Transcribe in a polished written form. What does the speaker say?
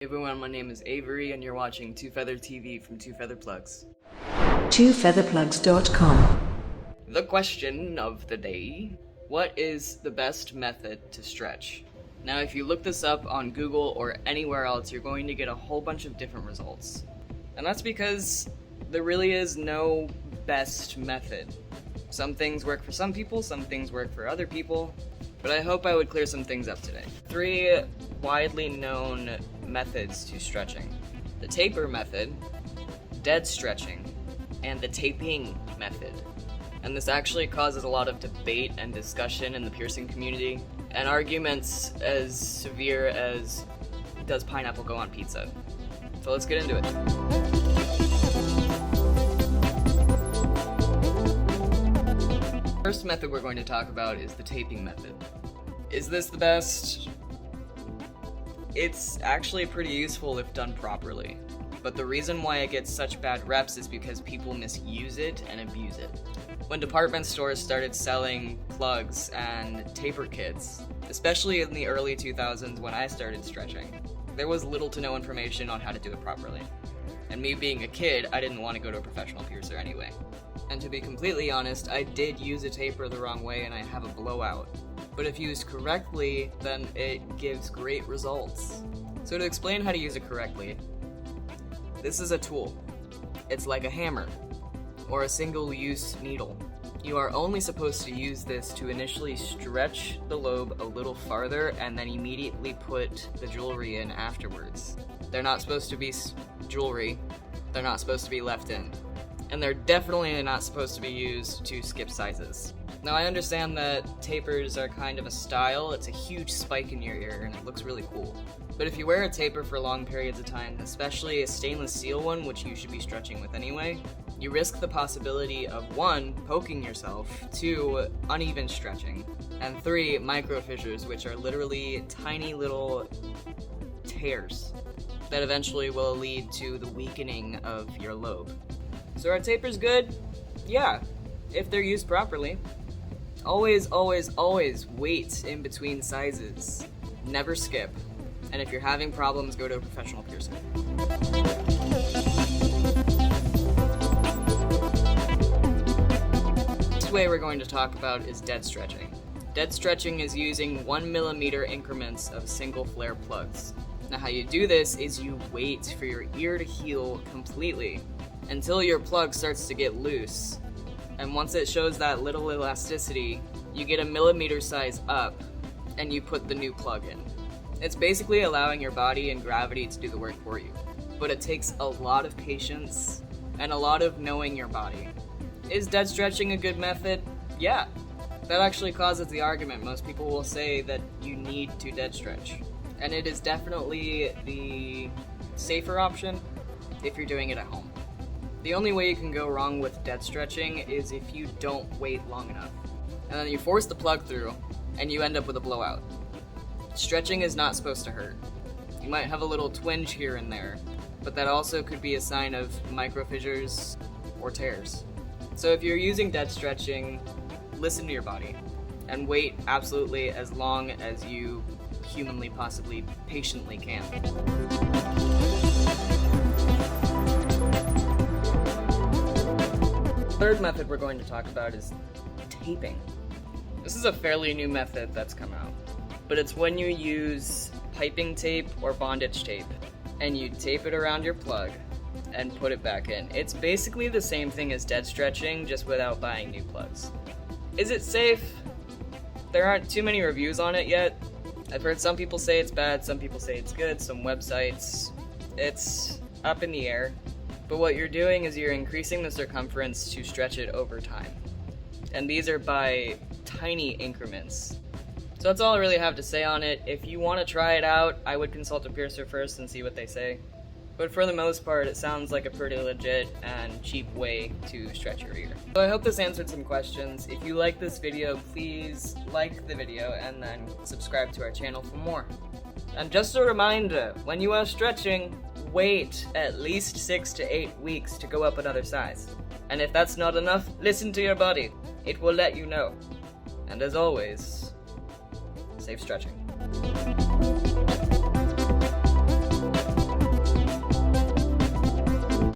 Hey everyone, my name is Avery and you're watching Two Feather TV from Two Feather Plugs. twofeatherplugs.com. The question of the day: what is the best method to stretch? Now, if you look this up on Google or anywhere else, you're going to get a whole bunch of different results. And that's because there really is no best method. Some things work for some people, some things work for other people, but I hope I would clear some things up today. 3 widely known methods to stretching: the taper method, dead stretching, and the taping method. And this actually causes a lot of debate and discussion in the piercing community, and arguments as severe as, does pineapple go on pizza? So let's get into it. First method we're going to talk about is the taping method. Is this the best? It's actually pretty useful if done properly, but the reason why it gets such bad reps is because people misuse it and abuse it. When department stores started selling plugs and taper kits, especially in the early 2000s when I started stretching, there was little to no information on how to do it properly. And me being a kid, I didn't want to go to a professional piercer anyway. And to be completely honest, I did use a taper the wrong way and I have a blowout. But if used correctly, then it gives great results. So to explain how to use it correctly, this is a tool. It's like a hammer, or a single-use needle. You are only supposed to use this to initially stretch the lobe a little farther and then immediately put the jewelry in afterwards. They're not supposed to be jewelry, they're not supposed to be left in. And they're definitely not supposed to be used to skip sizes. Now, I understand that tapers are kind of a style. It's a huge spike in your ear and it looks really cool. But if you wear a taper for long periods of time, especially a stainless steel one, which you should be stretching with anyway, you risk the possibility of 1, poking yourself, 2, uneven stretching, and 3, micro fissures, which are literally tiny little tears that eventually will lead to the weakening of your lobe. So are tapers good? Yeah, if they're used properly. Always, always, always wait in between sizes. Never skip. And if you're having problems, go to a professional piercer. Next way we're going to talk about is dead stretching. Dead stretching is using 1mm increments of single flare plugs. Now how you do this is you wait for your ear to heal completely until your plug starts to get loose. And once it shows that little elasticity, you get a millimeter size up and you put the new plug in. It's basically allowing your body and gravity to do the work for you. But it takes a lot of patience and a lot of knowing your body. Is dead stretching a good method? Yeah. That actually causes the argument. Most people will say that you need to dead stretch. And it is definitely the safer option if you're doing it at home. The only way you can go wrong with dead stretching is if you don't wait long enough. And then you force the plug through, and you end up with a blowout. Stretching is not supposed to hurt. You might have a little twinge here and there, but that also could be a sign of micro fissures or tears. So if you're using dead stretching, listen to your body, and wait absolutely as long as you humanly, possibly, patiently can. Third method we're going to talk about is taping. This is a fairly new method that's come out, but it's when you use piping tape or bondage tape and you tape it around your plug and put it back in. It's basically the same thing as dead stretching, just without buying new plugs. Is it safe? There aren't too many reviews on it yet. I've heard some people say it's bad, some people say it's good, some websites. It's up in the air. But what you're doing is you're increasing the circumference to stretch it over time. And these are by tiny increments. So that's all I really have to say on it. If you want to try it out, I would consult a piercer first and see what they say. But for the most part, it sounds like a pretty legit and cheap way to stretch your ear. So I hope this answered some questions. If you like this video, please like the video and then subscribe to our channel for more. And just a reminder, when you are stretching, wait at least 6 to 8 weeks to go up another size. And if that's not enough, listen to your body. It will let you know. And as always, safe stretching.